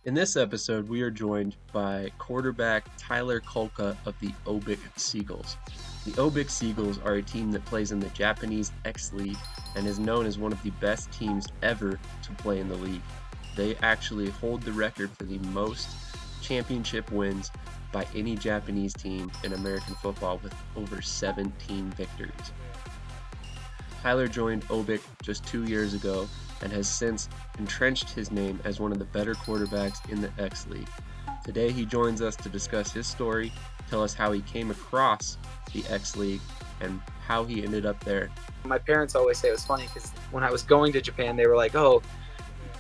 In this episode, we are joined by quarterback Tyler Kulka of the Obic Seagulls. The Obic Seagulls are a team that plays in the Japanese X League and is known as one of the best teams ever to play in the league. They actually hold the record for the most championship wins by any Japanese team in American football with over 17 victories. Tyler joined Obic just 2 years ago and has since entrenched his name as one of the better quarterbacks in the X League. Today he joins us to discuss his story, tell us how he came across the X League, and how he ended up there. My parents always say it was funny because when I was going to Japan, they were like, oh,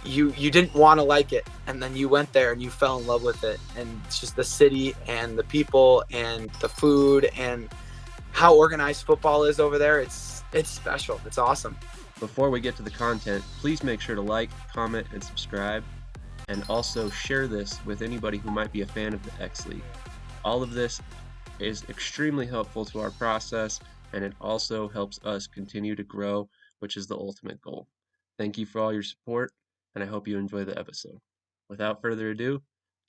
you didn't want to like it, and then you went there and you fell in love with it. And it's just the city and the people and the food and how organized football is over there. It's special. It's awesome. Before we get to the content, please make sure to like, comment, and subscribe, and also share this with anybody who might be a fan of the X League. All of this is extremely helpful to our process, and it also helps us continue to grow, which is the ultimate goal. Thank you for all your support, and I hope you enjoy the episode. Without further ado,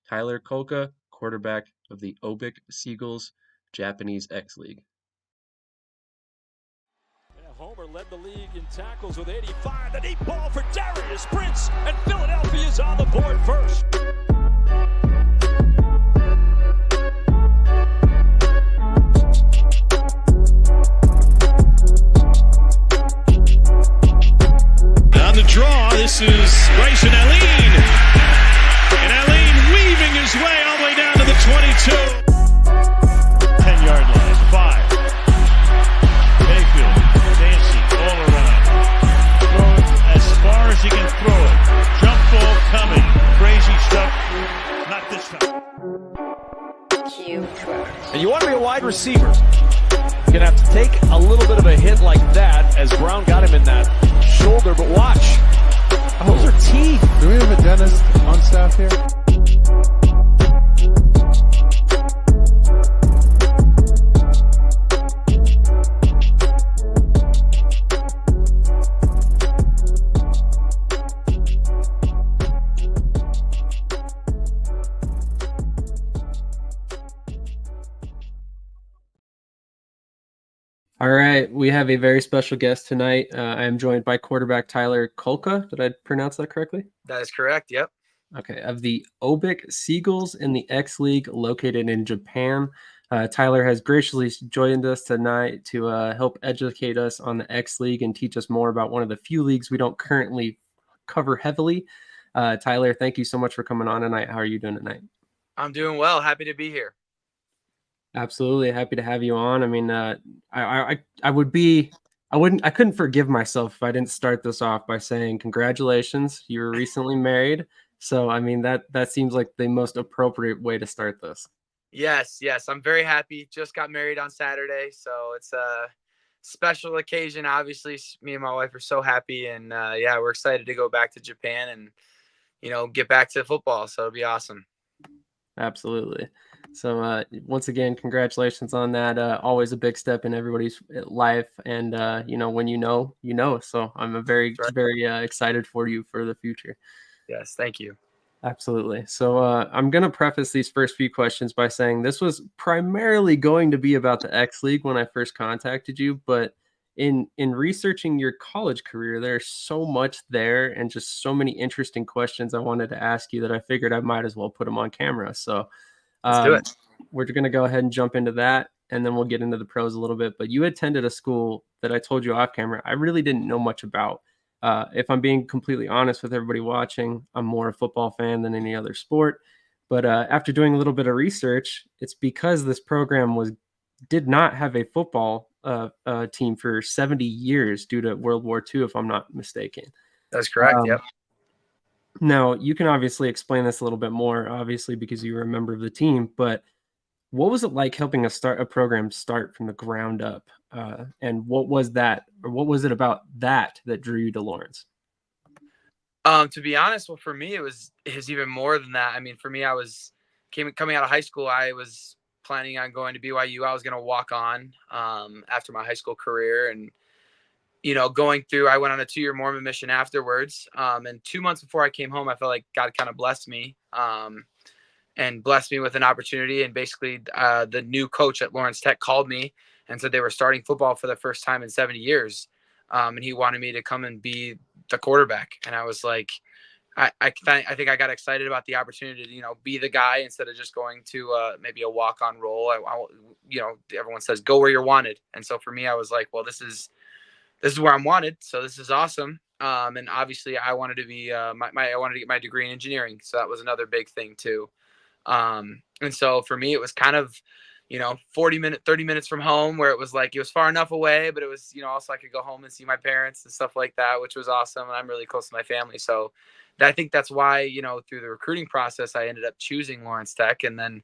Tyler Kulka, quarterback of the Obic Seagulls, Japanese X League. Homer led the league in tackles with 85. The deep ball for Darius Prince, and Philadelphia is on the board first. On the draw, this is Grayson Allen. And Allen weaving his way all the way down to the 22. 10-yard line, 5. Mayfield. All around. Throw it as far as he can throw it. Jump ball coming. Crazy stuff. Not this time. And you want to be a wide receiver. You're going to have to take a little bit of a hit like that as Brown got him in that shoulder. But watch. Those are teeth. Do we have a dentist on staff here? All right, we have a very special guest tonight. I am joined by quarterback Tyler Kulka. Did I pronounce that correctly? That is correct. Yep. Okay, of the Obic Seagulls in the X League located in Japan. Tyler has graciously joined us tonight to help educate us on the X League and teach us more about one of the few leagues we don't currently cover heavily. Tyler, thank you so much for coming on tonight. How are you doing tonight? I'm doing well. Happy to be here. Absolutely happy to have you on. I mean, I couldn't forgive myself if I didn't start this off by saying congratulations. You were recently married. So, I mean, that seems like the most appropriate way to start this. Yes. I'm very happy. Just got married on Saturday. So it's a special occasion. Obviously, me and my wife are so happy. And we're excited to go back to Japan and, get back to football. So it'll be awesome. Absolutely. So once again, congratulations on that. Always a big step in everybody's life. And, when you know. So I'm very excited for you for the future. Yes, thank you. Absolutely. So I'm going to preface these first few questions by saying this was primarily going to be about the X League when I first contacted you. But in researching your college career, there's so much there and just so many interesting questions I wanted to ask you that I figured I might as well put them on camera. So let's do it. We're going to go ahead and jump into that, and then we'll get into the pros a little bit. But you attended a school that I told you off camera I really didn't know much about. If I'm being completely honest with everybody watching, I'm more a football fan than any other sport. But after doing a little bit of research, it's because this program did not have a football team for 70 years due to World War II, if I'm not mistaken. That's correct. Yep. Now, you can obviously explain this a little bit more, obviously, because you were a member of the team, but what was it like helping a program start from the ground up? And what was that, or what was it about that drew you to Lawrence? To be honest, well, for me, it was even more than that. I mean, for me, coming out of high school, I was planning on going to BYU. I was going to walk on after my high school career. And, going through, I went on a 2-year Mormon mission afterwards. And 2 months before I came home, I felt like God kind of blessed me. And blessed me with an opportunity. And basically, the new coach at Lawrence Tech called me and said they were starting football for the first time in 70 years. And he wanted me to come and be the quarterback. And I was like, I think I got excited about the opportunity to, be the guy instead of just going to maybe a walk-on role. Everyone says, go where you're wanted. And so for me, I was like, well, this is where I'm wanted. So this is awesome. And obviously I wanted to be, I wanted to get my degree in engineering. So that was another big thing too. And so for me, it was kind of, 30 minutes from home, where it was like, it was far enough away, but it was, also I could go home and see my parents and stuff like that, which was awesome. And I'm really close to my family. So I think that's why, through the recruiting process, I ended up choosing Lawrence Tech. And then,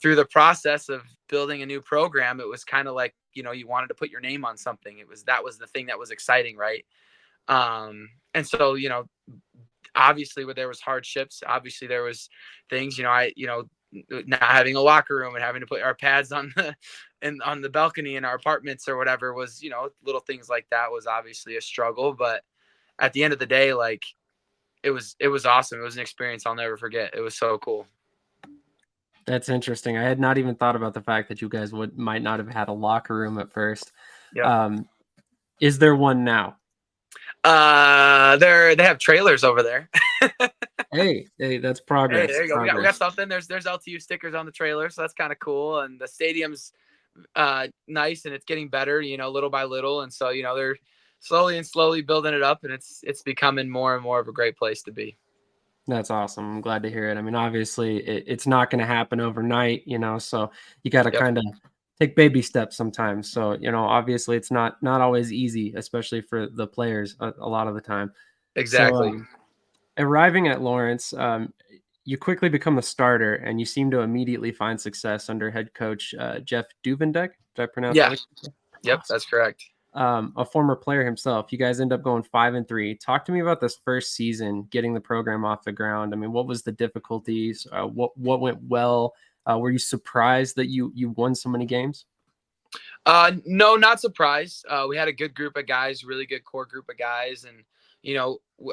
through the process of building a new program, it was kind of like, you wanted to put your name on something. That was the thing that was exciting. Right. And so, obviously where there was hardships, obviously there was things, not having a locker room and having to put our pads on the balcony in our apartments or whatever was, little things like that was obviously a struggle. But at the end of the day, like it was awesome. It was an experience I'll never forget. It was so cool. That's interesting. I had not even thought about the fact that you guys might not have had a locker room at first. Yeah. Is there one now? They have trailers over there. Hey, that's progress. Hey, there you go. We got something. There's LTU stickers on the trailer, so that's kind of cool. And the stadium's nice, and it's getting better, little by little. And so, they're slowly building it up, and it's becoming more and more of a great place to be. That's awesome. I'm glad to hear it. I mean, obviously, it's not going to happen overnight, so you got to kind of take baby steps sometimes. So, obviously, it's not always easy, especially for the players a lot of the time. Exactly. So, arriving at Lawrence, you quickly become a starter, and you seem to immediately find success under head coach Jeff Duvendek. Did I pronounce that? Yep, Awesome. that's correct. A former player himself. You guys end up going 5-3. Talk to me about this first season, getting the program off the ground. I mean, what was the difficulties? What went well? Were you surprised that you won so many games? No, not surprised. We had a good group of guys, really good core group of guys, and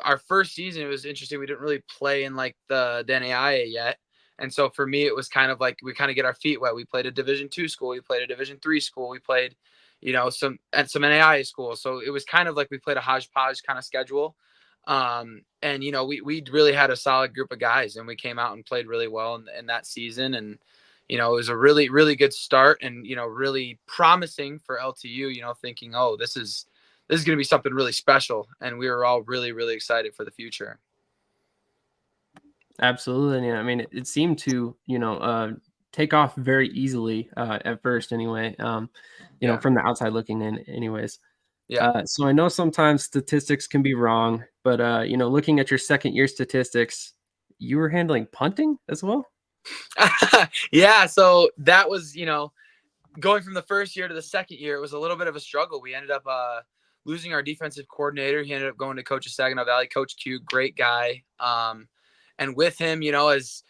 our first season, it was interesting. We didn't really play in like the NAIA yet. And so for me, it was kind of like we kind of get our feet wet. We played a Division II school. We played a Division III school. We played, some NAIA schools. So it was kind of like we played a hodgepodge kind of schedule. And, we really had a solid group of guys, and we came out and played really well in that season. And, it was a really, really good start and, really promising for LTU, thinking, oh, this is going to be something really special. And we were all really, really excited for the future. Absolutely. Yeah. I mean, it seemed to, take off very easily at first anyway, from the outside looking in anyways. Yeah. So I know sometimes statistics can be wrong, but, looking at your second year statistics, you were handling punting as well? Yeah. So that was, going from the first year to the second year, it was a little bit of a struggle. We ended up losing our defensive coordinator. He ended up going to coach of Saginaw Valley, Coach Q, great guy. And with him, as,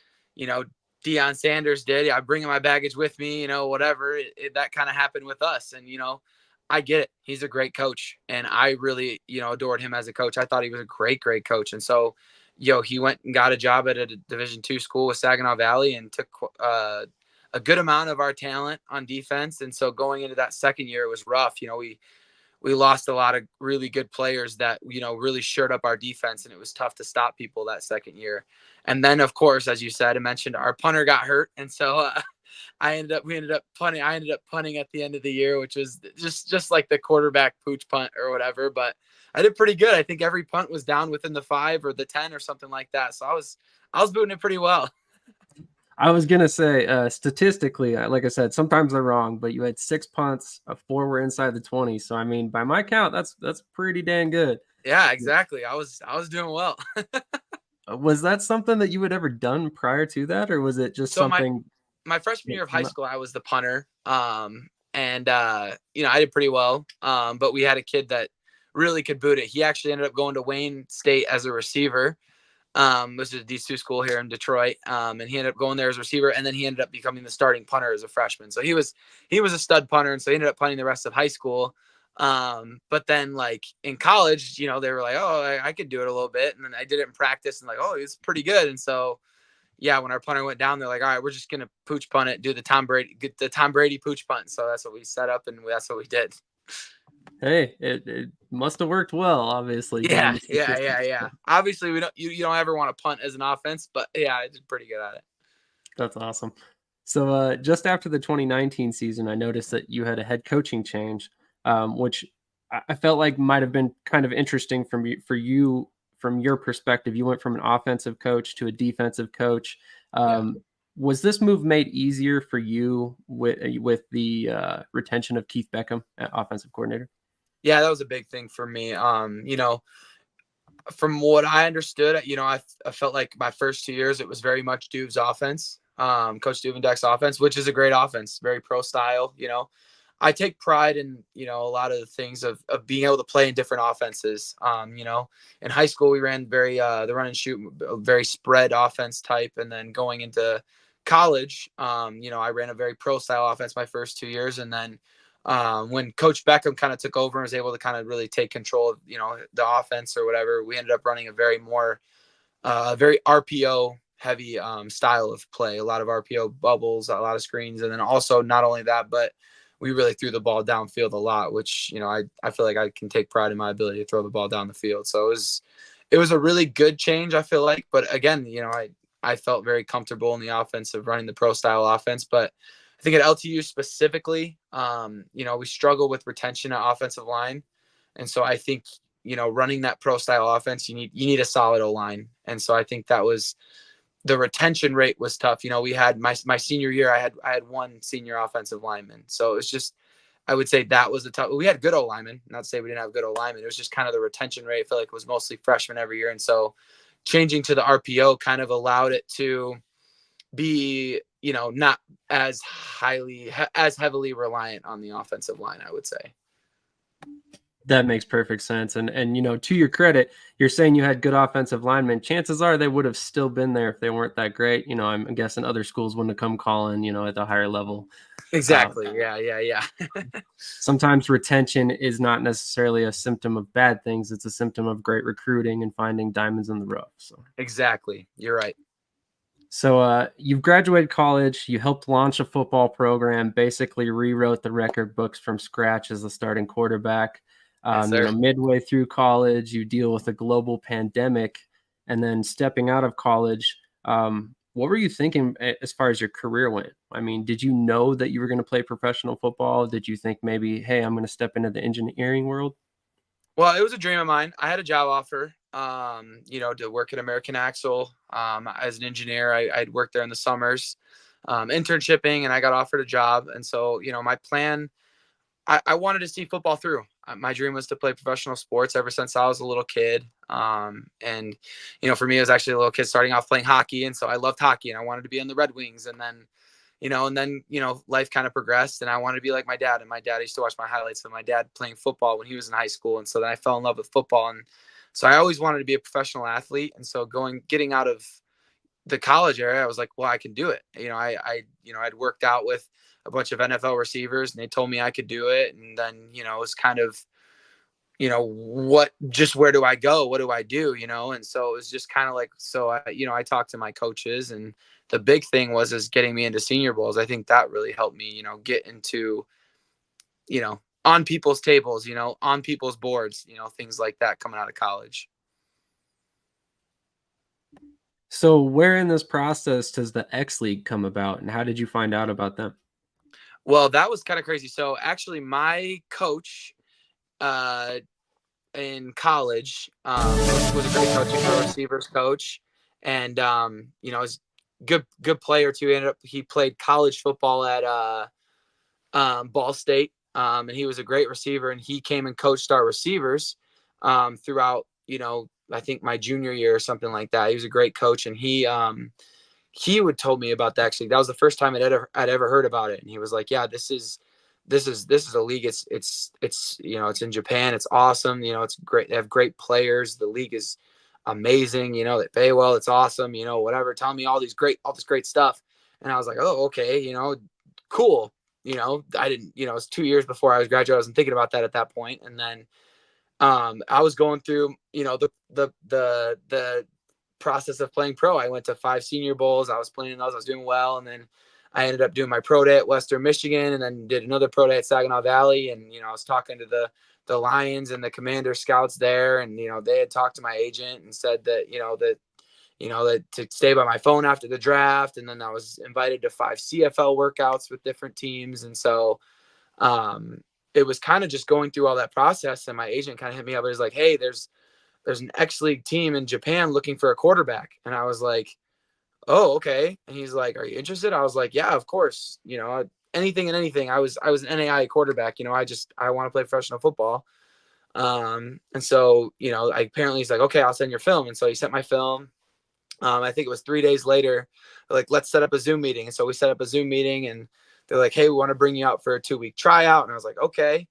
Deion Sanders did, I bring my baggage with me, whatever. That kind of happened with us. And, I get it. He's a great coach. And I really, adored him as a coach. I thought he was a great, great coach. And so, he went and got a job at a Division II school with Saginaw Valley and took a good amount of our talent on defense. And so going into that second year, it was rough. We lost a lot of really good players that, really shored up our defense, and it was tough to stop people that second year. And then, of course, as you said, I mentioned our punter got hurt. And so we ended up punting. I ended up punting at the end of the year, which was just like the quarterback pooch punt or whatever. But I did pretty good. I think every punt was down within the 5 or the 10 or something like that. So I was booting it pretty well. I was going to say, statistically, like I said, sometimes they're wrong, but you had 6 punts, 4 were inside the 20. So, I mean, by my count, that's pretty dang good. Yeah, exactly. I was doing well. Was that something that you had ever done prior to that, or was it just something? My freshman year of high school, I was the punter. And I did pretty well. But we had a kid that really could boot it. He actually ended up going to Wayne State as a receiver. Was a D2 school here in Detroit. And he ended up going there as a receiver, and then he ended up becoming the starting punter as a freshman. So he was a stud punter, and so he ended up punting the rest of high school. But then like in college, they were like, oh, I could do it a little bit. And then I did it in practice and like, oh, it's pretty good. And so, yeah, when our punter went down, they're like, all right, we're just going to pooch punt it, do the Tom Brady pooch punt. So that's what we set up and that's what we did. Hey, it must have worked well, obviously, given Yeah. the Yeah. statistics. Yeah. Yeah. Obviously you don't ever want to punt as an offense, but yeah, I did pretty good at it. That's awesome. So just after the 2019 season, I noticed that you had a head coaching change, which I felt like might have been kind of interesting for you from your perspective. You went from an offensive coach to a defensive coach. Yeah. Was this move made easier for you with the retention of Keith Beckham, offensive coordinator? Yeah, that was a big thing for me. From what I understood, I felt like my first 2 years, it was very much Duve's offense, Coach Duvendeck's offense, which is a great offense, very pro style. I take pride in, a lot of the things of being able to play in different offenses. In high school, we ran the run and shoot, very spread offense type. And then going into college, I ran a very pro style offense my first 2 years. And then when Coach Beckham kind of took over and was able to kind of really take control of, the offense or whatever, we ended up running a very RPO heavy style of play, a lot of RPO bubbles, a lot of screens. And then also not only that, but we really threw the ball downfield a lot, which, I feel like I can take pride in my ability to throw the ball down the field. So it was a really good change, I feel like. But again, I felt very comfortable in the offense of running the pro style offense. But I think at LTU specifically, we struggle with retention at offensive line. And so I think, running that pro style offense, you need a solid O line. And so I think that was the retention rate was tough. We had my senior year, I had one senior offensive lineman. So it was just, I would say that was the tough. We had good O linemen, not to say we didn't have good O linemen. It was just kind of the retention rate. I feel like it was mostly freshmen every year. And so changing to the RPO kind of allowed it to be, not as heavily reliant on the offensive line, I would say. That makes perfect sense. And to your credit, you're saying you had good offensive linemen. Chances are they would have still been there if they weren't that great. I'm guessing other schools wouldn't have come calling, at the higher level. Exactly. Yeah. Sometimes retention is not necessarily a symptom of bad things. It's a symptom of great recruiting and finding diamonds in the rough. So Exactly. You're right. So you've graduated college, you helped launch a football program, basically rewrote the record books from scratch as a starting quarterback. Yes, sir. Midway through college, you deal with a global pandemic, and then stepping out of college, what were you thinking as far as your career went? I mean, did you know that you were going to play professional football? Did you think maybe, hey, I'm going to step into the engineering world? Well, it was a dream of mine. I had a job offer, to work at American Axle as an engineer. I'd worked there in the summers, internshipping, and I got offered a job. And so, my plan, I wanted to see football through. My dream was to play professional sports ever since I was a little kid. And, for me, it was actually a little kid starting off playing hockey. And so I loved hockey and I wanted to be in the Red Wings. And then, life kind of progressed and I wanted to be like my dad. And my dad used to watch my highlights of my dad playing football when he was in high school. And so then I fell in love with football. And so I always wanted to be a professional athlete. And so getting out of the college area, I was like, well, I can do it. I'd worked out with a bunch of NFL receivers and they told me I could do it. And then, it was kind of, where do I go? What do I do? And so it was just kind of like, so I talked to my coaches and the big thing was getting me into senior bowls. I think that really helped me, get into, on people's tables, on people's boards, things like that coming out of college. So where in this process does the X League come about and how did you find out about them? Well, that was kind of crazy. So actually my coach, in college, was a great coach, a receivers coach, and was good player too. He played college football at Ball State, and he was a great receiver. And he came and coached our receivers throughout, I think my junior year or something like that. He was a great coach, and he would told me about that. Actually, that was the first time I'd ever heard about it. And he was like, "Yeah, this is a league. It's in Japan. It's awesome. It's great. They have great players. The league is amazing. They pay well. It's awesome. Whatever. Tell me all this great stuff." And I was like, "Oh, okay. Cool." I didn't, it was 2 years before I was graduating. I wasn't thinking about that at that point. And then I was going through, the process of playing pro. I went to 5 Senior Bowls. I was playing in those. I was doing well, and then I ended up doing my pro day at Western Michigan, and then did another pro day at Saginaw Valley. And I was talking to the Lions and the Commander scouts there, and they had talked to my agent and said that to stay by my phone after the draft. And then I was invited to 5 CFL workouts with different teams, and so it was kind of just going through all that process. And my agent kind of hit me up. It was like, hey, there's an X League team in Japan looking for a quarterback. And I was like, oh, okay. And he's like, are you interested? I was like, yeah, of course. Anything and anything. I was an NAI quarterback. I want to play professional football. And so, apparently he's like, okay, I'll send your film. And so he sent my film. I think it was 3 days later, like, let's set up a Zoom meeting. And so we set up a Zoom meeting, and they're like, hey, we want to bring you out for a 2-week tryout. And I was like, okay,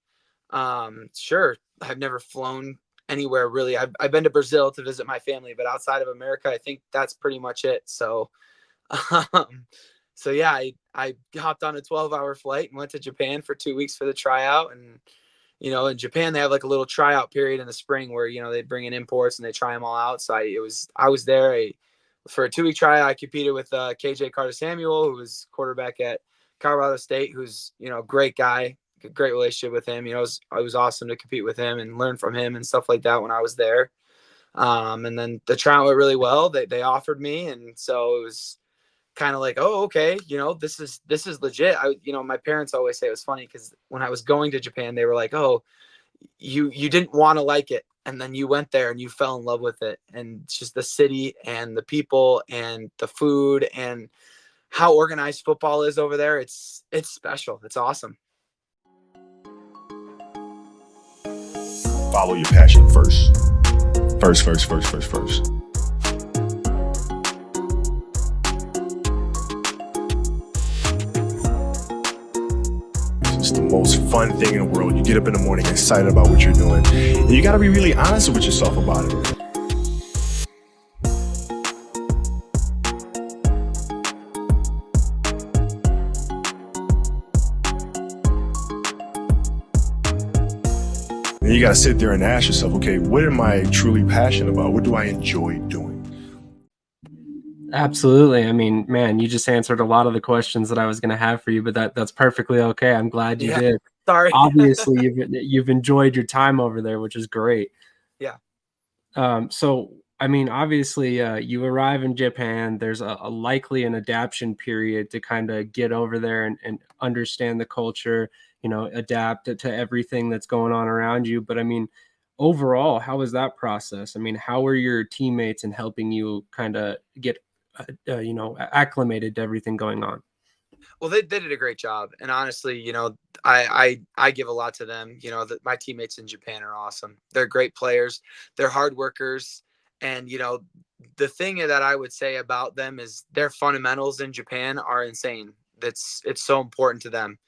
sure. I've never flown anywhere really. I've been to Brazil to visit my family, but outside of America, I think that's pretty much it. So, so yeah, I hopped on a 12-hour flight and went to Japan for 2 weeks for the tryout. And, in Japan, they have like a little tryout period in the spring where, they bring in imports and they try them all out. So I was there for a 2-week tryout. I competed with KJ Carter Samuel, who was quarterback at Colorado State, who's, great guy, great relationship with him. It was awesome to compete with him and learn from him and stuff like that when I was there. And then the trial went really well. They offered me. And so it was kind of like, oh, okay, this is legit. My parents always say it was funny because when I was going to Japan, they were like, oh, you didn't want to like it. And then you went there and you fell in love with it. And just the city and the people and the food and how organized football is over there. It's special. It's awesome. Follow your passion first. First. It's the most fun thing in the world. You get up in the morning excited about what you're doing. And you got to be really honest with yourself about it. And you got to sit there and ask yourself, okay, what am I truly passionate about? What do I enjoy doing? Absolutely. I mean, man, you just answered a lot of the questions that I was going to have for you, but that's perfectly okay. I'm glad you did. Sorry. Obviously, you've enjoyed your time over there, which is great. Yeah. So, I mean, obviously, you arrive in Japan. There's a likely an adaptation period to kind of get over there and understand the culture, adapt to everything that's going on around you. But I mean, overall, how was that process? I mean, how were your teammates in helping you kind of get acclimated to everything going on? Well, they did a great job. And honestly, I give a lot to them. My teammates in Japan are awesome. They're great players. They're hard workers. And, the thing that I would say about them is their fundamentals in Japan are insane. It's so important to them.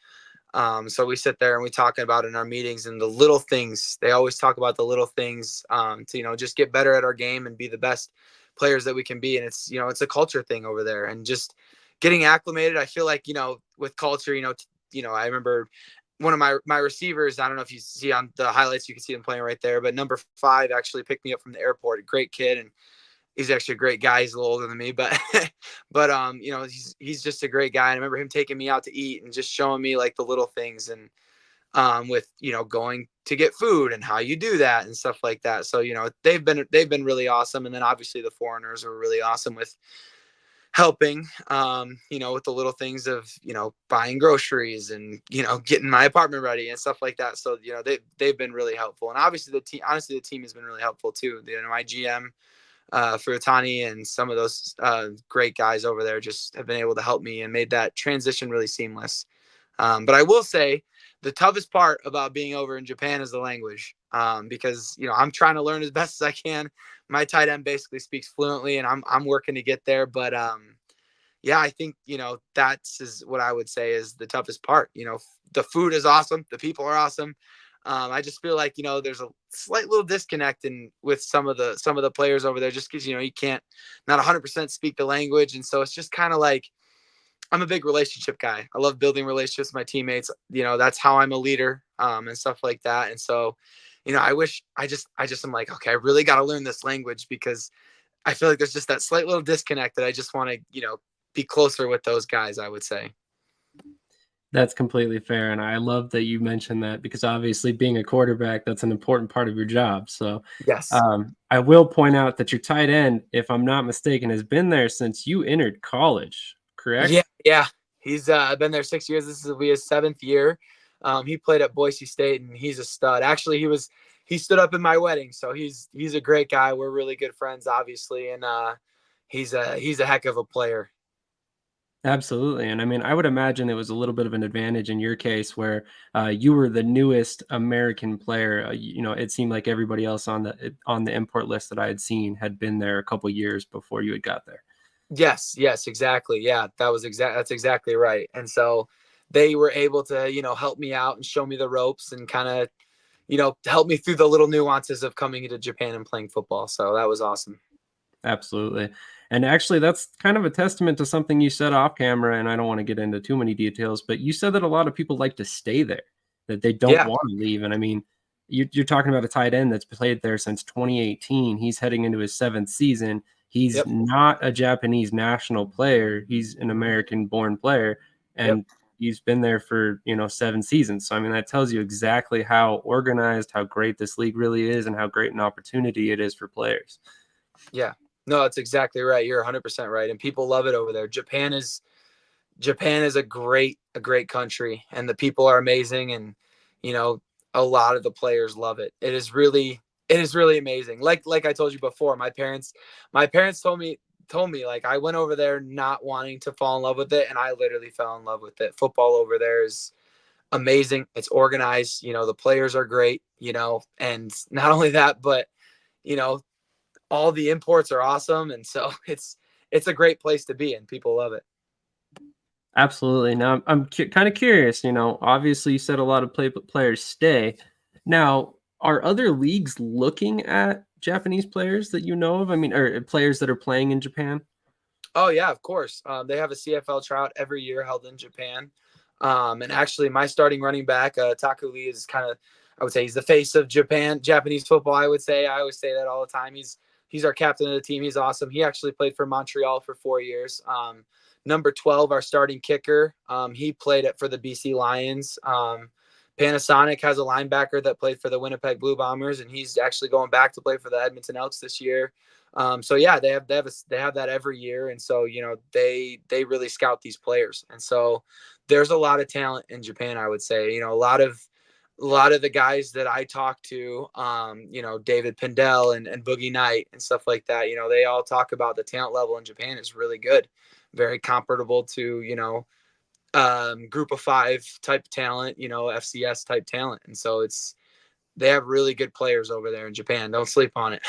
So we sit there and we talk about in our meetings and the little things. They always talk about the little things to, just get better at our game and be the best players that we can be. And it's, it's a culture thing over there, and just getting acclimated. I feel like, with culture, I remember one of my receivers, I don't know if you see on the highlights, you can see him playing right there, but number 5 actually picked me up from the airport. A great kid. And he's actually a great guy. He's a little older than me, but he's just a great guy. And I remember him taking me out to eat and just showing me like the little things, and with going to get food and how you do that and stuff like that. So they've been really awesome. And then obviously the foreigners are really awesome with helping, with the little things of buying groceries and getting my apartment ready and stuff like that. So they've been really helpful. And obviously the team has been really helpful too. My GM Furutani and some of those great guys over there just have been able to help me and made that transition really seamless. But I will say the toughest part about being over in Japan is the language, because I'm trying to learn as best as I can. My tight end basically speaks fluently, and I'm working to get there. But yeah, I think that's what I would say is the toughest part. The food is awesome, the people are awesome. I just feel like there's a slight little disconnect with some of the players over there, just because you can't not 100% speak the language, and so it's just kind of like I'm a big relationship guy. I love building relationships with my teammates. That's how I'm a leader, and stuff like that. And so, I am like, okay, I really got to learn this language because I feel like there's just that slight little disconnect that I just want to, be closer with those guys, I would say. That's completely fair, and I love that you mentioned that because obviously being a quarterback, that's an important part of your job. So, Yes. I will point out that your tight end, if I'm not mistaken, has been there since you entered college, Yeah. correct? Yeah. He's been there 6 years. This will be his 7th year. He played at Boise State and he's a stud. Actually, he stood up in my wedding. So he's a great guy. We're really good friends, obviously. And, he's a heck of a player. Absolutely, and I mean, I would imagine it was a little bit of an advantage in your case where, you were the newest American player, it seemed like everybody else on the import list that I had seen had been there a couple years before you had got there. Yes, exactly. Yeah, that's exactly right. And so they were able to, help me out and show me the ropes and kind of, help me through the little nuances of coming into Japan and playing football. So that was awesome. Absolutely. And actually, that's kind of a testament to something you said off camera, and I don't want to get into too many details, but you said that a lot of people like to stay there, that they don't Yeah. want to leave. And I mean, you're talking about a tight end that's played there since 2018. He's heading into his 7th season. He's Yep. not a Japanese national player. He's an American-born player, Yep. and he's been there for 7 seasons. So I mean, that tells you exactly how organized, how great this league really is, and how great an opportunity it is for players. Yeah. No, that's exactly right. You're 100% right. And people love it over there. Japan is a great country and the people are amazing. And, you know, a lot of the players love it. It is really amazing. Like I told you before, my parents told me like I went over there not wanting to fall in love with it. And I literally fell in love with it. Football over there is amazing. It's organized, the players are great, and not only that, but, you know, all the imports are awesome. And so it's a great place to be and people love it. Absolutely. Now, I'm kind of curious. Obviously, you said a lot of players stay. Now, are other leagues looking at Japanese players that you know of? I mean, or players that are playing in Japan? Oh yeah, of course. They have a CFL tryout every year held in Japan. And actually, my starting running back, Taku Lee, is kind of, I would say, he's the face of Japanese football. I would say, I always say that all the time. He's our captain of the team. He's awesome. He actually played for Montreal for 4 years. Number 12, our starting kicker, he played it for the BC Lions. Panasonic has a linebacker that played for the Winnipeg Blue Bombers, and he's actually going back to play for the Edmonton Elks this year. So yeah, they have that every year, and so they really scout these players, and so there's a lot of talent in Japan. I would say a lot of the guys that I talk to, David Pindell and Boogie Knight and stuff like that. They all talk about the talent level in Japan is really good, very comparable to group of five type talent, FCS type talent, and so they have really good players over there in Japan. Don't sleep on it.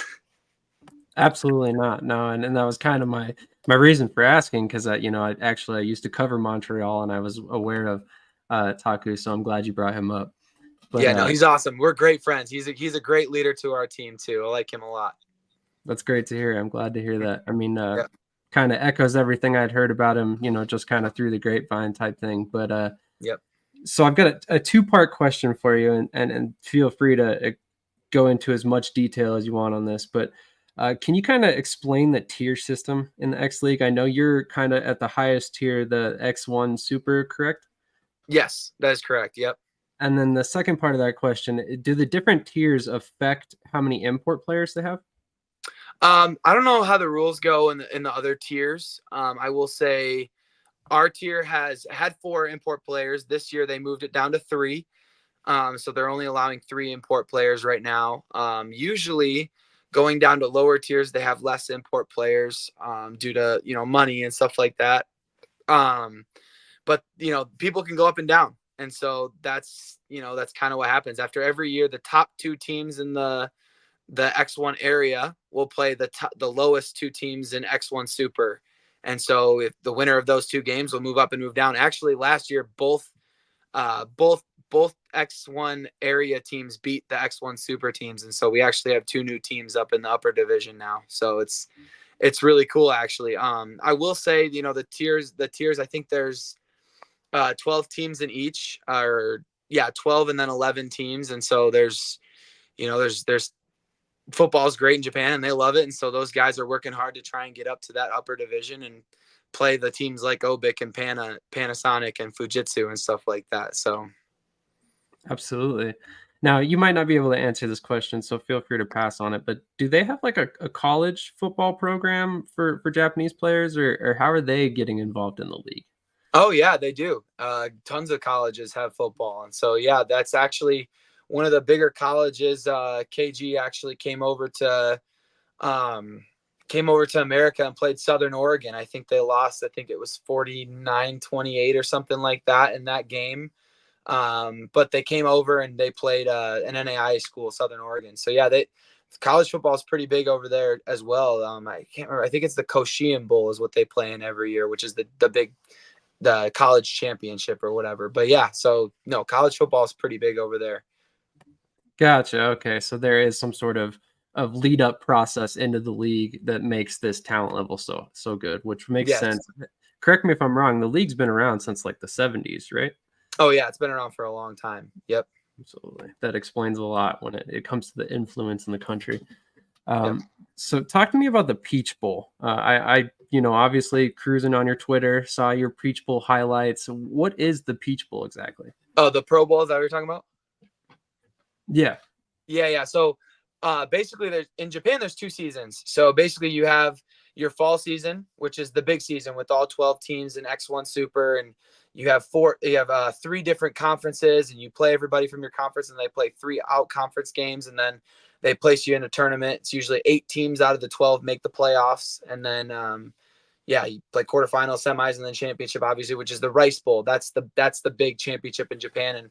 Absolutely not. No, and that was kind of my reason for asking because I used to cover Montreal and I was aware of Taku, so I'm glad you brought him up. But Yeah, no, he's awesome. We're great friends. He's a great leader to our team too. I like him a lot. that's great to hear. I'm glad to hear that. I mean, Yeah. kind of echoes everything I'd heard about him, just kind of through the grapevine type thing. But Yep. so I've got a two-part question for you, and feel free to go into as much detail as you want on this. But can you kind of explain the tier system in the X League? I know you're kind of at the highest tier, the X1 Super, correct? Yes, that is correct. Yep. And then the second part of that question, do the different tiers affect how many import players they have? I don't know how the rules go in the other tiers. I will say our tier has had 4 import players. This year they moved it down to 3. So they're only allowing 3 import players right now. Usually going down to lower tiers, they have less import players due to money and stuff like that. But people can go up and down, and so that's kind of what happens after every year. The top 2 teams in the X1 area will play the lowest 2 teams in X1 Super. And so if the winner of those 2 games will move up and move down. Actually, last year both X1 area teams beat the X1 Super teams, and so we actually have 2 new teams up in the upper division now. So It's really cool, actually. I will say, the tiers, I think there's 12 teams in each, or yeah, 12 and then 11 teams. And so there's football's great in Japan and they love it. And so those guys are working hard to try and get up to that upper division and play the teams like Obic and Panasonic and Fujitsu and stuff like that. So Absolutely. Now, you might not be able to answer this question, so feel free to pass on it. But do they have like a college football program for Japanese players, or how are they getting involved in the league? Oh yeah, they do. Tons of colleges have football, and so yeah, that's actually one of the bigger colleges. KG actually um, came over to America and played Southern Oregon. I think they lost. I think it was 49-28 or something like that in that game. But they came over and they played an NAIA school, Southern Oregon. So yeah, college football is pretty big over there as well. I can't remember. I think it's the Koshian Bowl is what they play in every year, which is the college championship or whatever. But yeah, so no, college football is pretty big over there. Gotcha. Okay, so there is some sort of lead up process into the league that makes this talent level so good, which makes Yes. sense. Correct me if I'm wrong. The league's been around since like the 70s, right? Oh yeah, it's been around for a long time. Yep. Absolutely. That explains a lot when it comes to the influence in the country. Yep. So talk to me about the Peach Bowl. I obviously cruising on your Twitter, saw your Peach Bowl highlights. What is the Peach Bowl exactly? Oh, the Pro Bowl, is that what you're talking about? Yeah. Yeah. So basically in Japan, there's two seasons. So basically you have your fall season, which is the big season with all 12 teams in X1 Super. And you have three different conferences and you play everybody from your conference and they play 3 out conference games. And then they place you in a tournament. It's usually 8 teams out of the 12 make the playoffs. And then, you play quarterfinals, semis, and then championship, obviously, which is the Rice Bowl. That's the big championship in Japan. And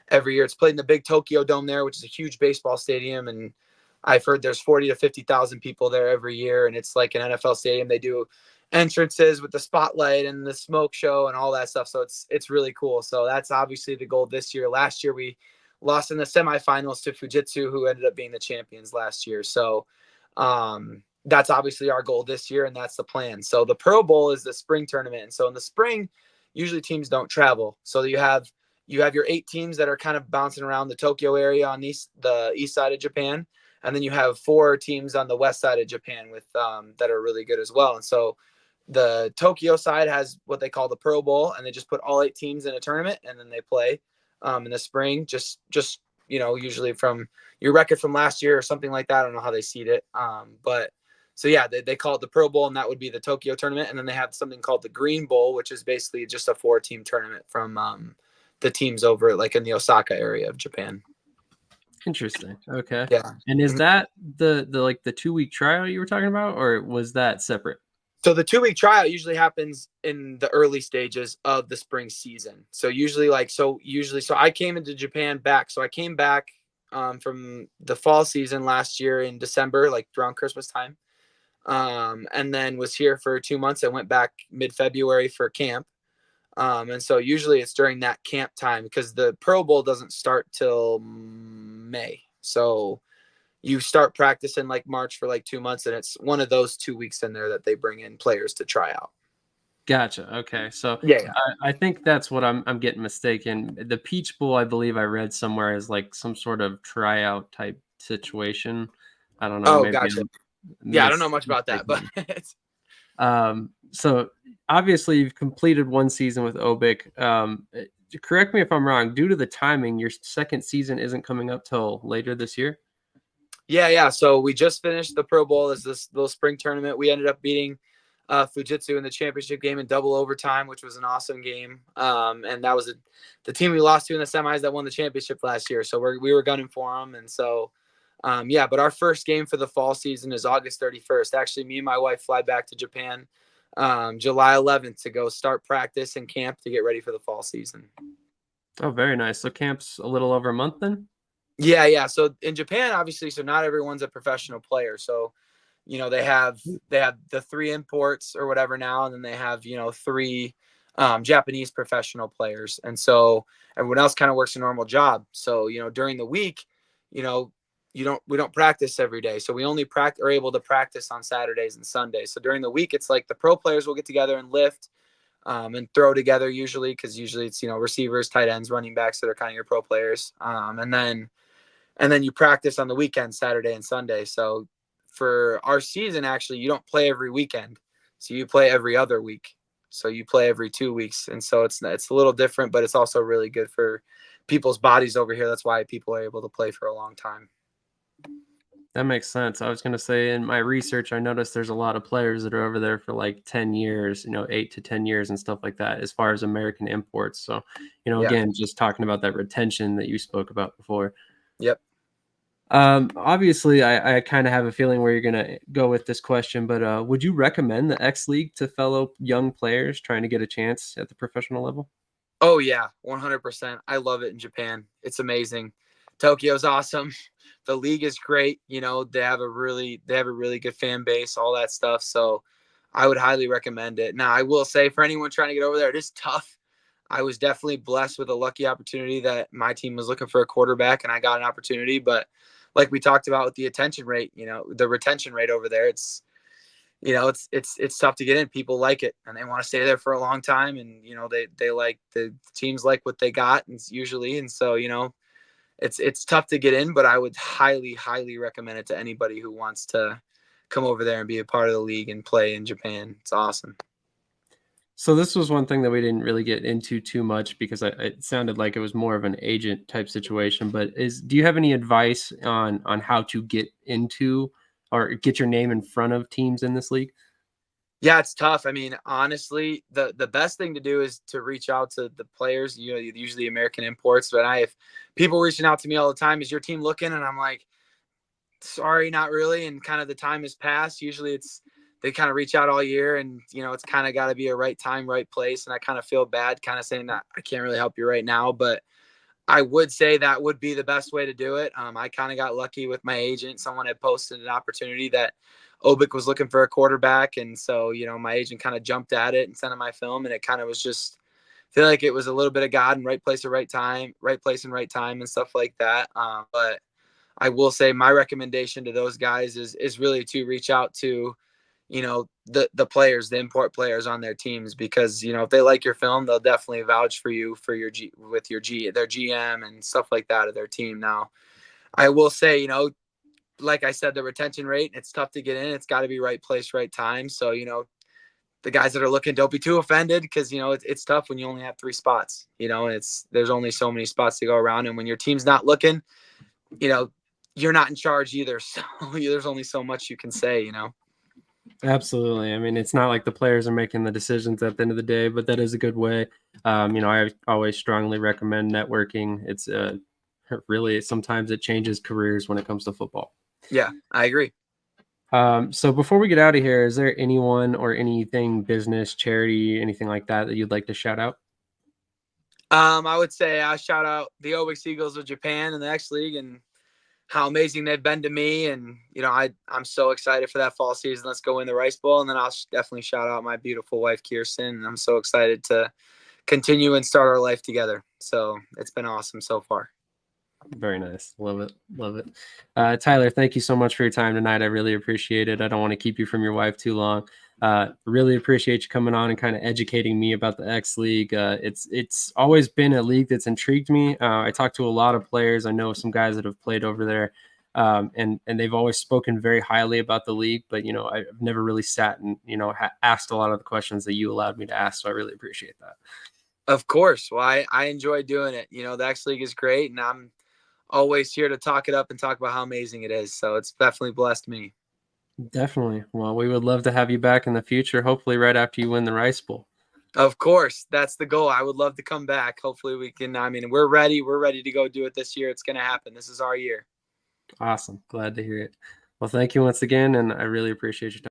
every year it's played in the big Tokyo Dome there, which is a huge baseball stadium. And I've heard there's 40 to 50,000 people there every year. And it's like an NFL stadium. They do entrances with the spotlight and the smoke show and all that stuff. So it's really cool. So that's obviously the goal this year. Last year we lost in the semifinals to Fujitsu, who ended up being the champions last year. So that's obviously our goal this year, and that's the plan. So the Pro Bowl is the spring tournament. And so in the spring, usually teams don't travel. So you have your 8 teams that are kind of bouncing around the Tokyo area on the east side of Japan. And then you have 4 teams on the west side of Japan with that are really good as well. And so the Tokyo side has what they call the Pro Bowl, and they just put all 8 teams in a tournament, and then they play in the spring, just usually from your record from last year or something like that. I don't know how they seed it. But so yeah, they call it the Pro Bowl, and that would be the Tokyo tournament. And then they have something called the Green Bowl, which is basically just a 4-team tournament from the teams over like in the Osaka area of Japan. Interesting. Okay. Yeah. And is that the 2-week trial you were talking about, or was that separate? So the 2-week trial usually happens in the early stages of the spring season. So usually I came into Japan back. So I came back from the fall season last year in December, like around Christmas time. And then was here for 2 months. I went back mid-February for camp. And so usually it's during that camp time because the Pro Bowl doesn't start till May. So you start practicing like March for like 2 months, and it's one of those 2 weeks in there that they bring in players to try out. Gotcha. Okay. So Yeah. I think that's what I'm getting mistaken. The Peach Bowl, I believe I read somewhere, is like some sort of tryout type situation. I don't know. Oh, maybe gotcha. Yeah, I don't know much about that, but so obviously you've completed 1 season with Obic. Correct me if I'm wrong. Due to the timing, your second season isn't coming up till later this year. Yeah. So we just finished the Pro Bowl as this little spring tournament. We ended up beating Fujitsu in the championship game in double overtime, which was an awesome game. And that was the team we lost to in the semis that won the championship last year. So we were gunning for them. And so, but our first game for the fall season is August 31st. Actually, me and my wife fly back to Japan July 11th to go start practice and camp to get ready for the fall season. Oh, very nice. So camp's a little over a month then? Yeah. So in Japan, obviously, so not everyone's a professional player. So, they have the 3 imports or whatever now, and then they have, 3 Japanese professional players. And so everyone else kind of works a normal job. So, during the week, we don't practice every day. So we only are able to practice on Saturdays and Sundays. So during the week, it's like the pro players will get together and lift and throw together usually, because usually it's, receivers, tight ends, running backs that are kind of your pro players. And then you practice on the weekend, Saturday and Sunday. So for our season, actually, you don't play every weekend. So you play every other week. So you play every 2 weeks. And so it's a little different, but it's also really good for people's bodies over here. That's why people are able to play for a long time. That makes sense. I was going to say, in my research, I noticed there's a lot of players that are over there for like 10 years, 8 to 10 years and stuff like that, as far as American imports. So, Yeah. again, just talking about that retention that you spoke about before. Yep. Obviously, I kind of have a feeling where you're going to go with this question, but would you recommend the X League to fellow young players trying to get a chance at the professional level? Oh yeah, 100%. I love it in Japan. It's amazing. Tokyo's awesome. The league is great. They have a really good fan base, all that stuff. So I would highly recommend it. Now, I will say, for anyone trying to get over there, it is tough. I was definitely blessed with a lucky opportunity that my team was looking for a quarterback and I got an opportunity. But like we talked about with the attention rate, the retention rate over there, it's tough to get in. People like it and they want to stay there for a long time. And, they like the teams like what they got, and usually. And so, it's tough to get in, but I would highly, highly recommend it to anybody who wants to come over there and be a part of the league and play in Japan. It's awesome. So this was one thing that we didn't really get into too much because it sounded like it was more of an agent type situation. But do you have any advice on how to get into or get your name in front of teams in this league? Yeah, it's tough. I mean, honestly, the best thing to do is to reach out to the players, usually American imports. But I have people reaching out to me all the time. Is your team looking? And I'm like, sorry, not really. And kind of the time has passed. Usually they kind of reach out all year, and it's kind of got to be a right time, right place. And I kind of feel bad kind of saying that I can't really help you right now, but I would say that would be the best way to do it. I kind of got lucky with my agent. Someone had posted an opportunity that Obic was looking for a quarterback. And so, my agent kind of jumped at it and sent him my film, and it kind of was just, I feel like it was a little bit of God and right place at right time, right place and right time and stuff like that. But I will say my recommendation to those guys is really to reach out to, the players, the import players on their teams, because, if they like your film, they'll definitely vouch for you for their GM and stuff like that of their team. Now, I will say, like I said, the retention rate, it's tough to get in. It's got to be right place, right time. So, the guys that are looking, don't be too offended, because, it's tough when you only have 3 spots, and there's only so many spots to go around. And when your team's not looking, you're not in charge either. So there's only so much you can say. Absolutely. I mean, it's not like the players are making the decisions at the end of the day, but that is a good way. I always strongly recommend networking. It's really, sometimes it changes careers when it comes to football. Yeah, I agree. So before we get out of here, is there anyone or anything, business, charity, anything like that you'd like to shout out? I would say I shout out the Obic Seagulls of Japan and the X League, and how amazing they've been to me. And, I'm so excited for that fall season. Let's go win the Rice Bowl. And then I'll definitely shout out my beautiful wife, Kirsten. And I'm so excited to continue and start our life together. So it's been awesome so far. Very nice. Love it. Love it. Tyler, thank you so much for your time tonight. I really appreciate it. I don't want to keep you from your wife too long. Really appreciate you coming on and kind of educating me about the X League. It's always been a league that's intrigued me. I talked to a lot of players. I know some guys that have played over there, and they've always spoken very highly about the league. But I've never really sat and asked a lot of the questions that you allowed me to ask. So I really appreciate that. Of course. Well, I enjoy doing it. The X League is great, and I'm always here to talk it up and talk about how amazing it is. So it's definitely blessed me. Definitely. Well, we would love to have you back in the future, hopefully right after you win the Rice Bowl. Of course. That's the goal. I would love to come back. Hopefully we can. I mean, we're ready. We're ready to go do it this year. It's going to happen. This is our year. Awesome. Glad to hear it. Well, thank you once again, and I really appreciate your time.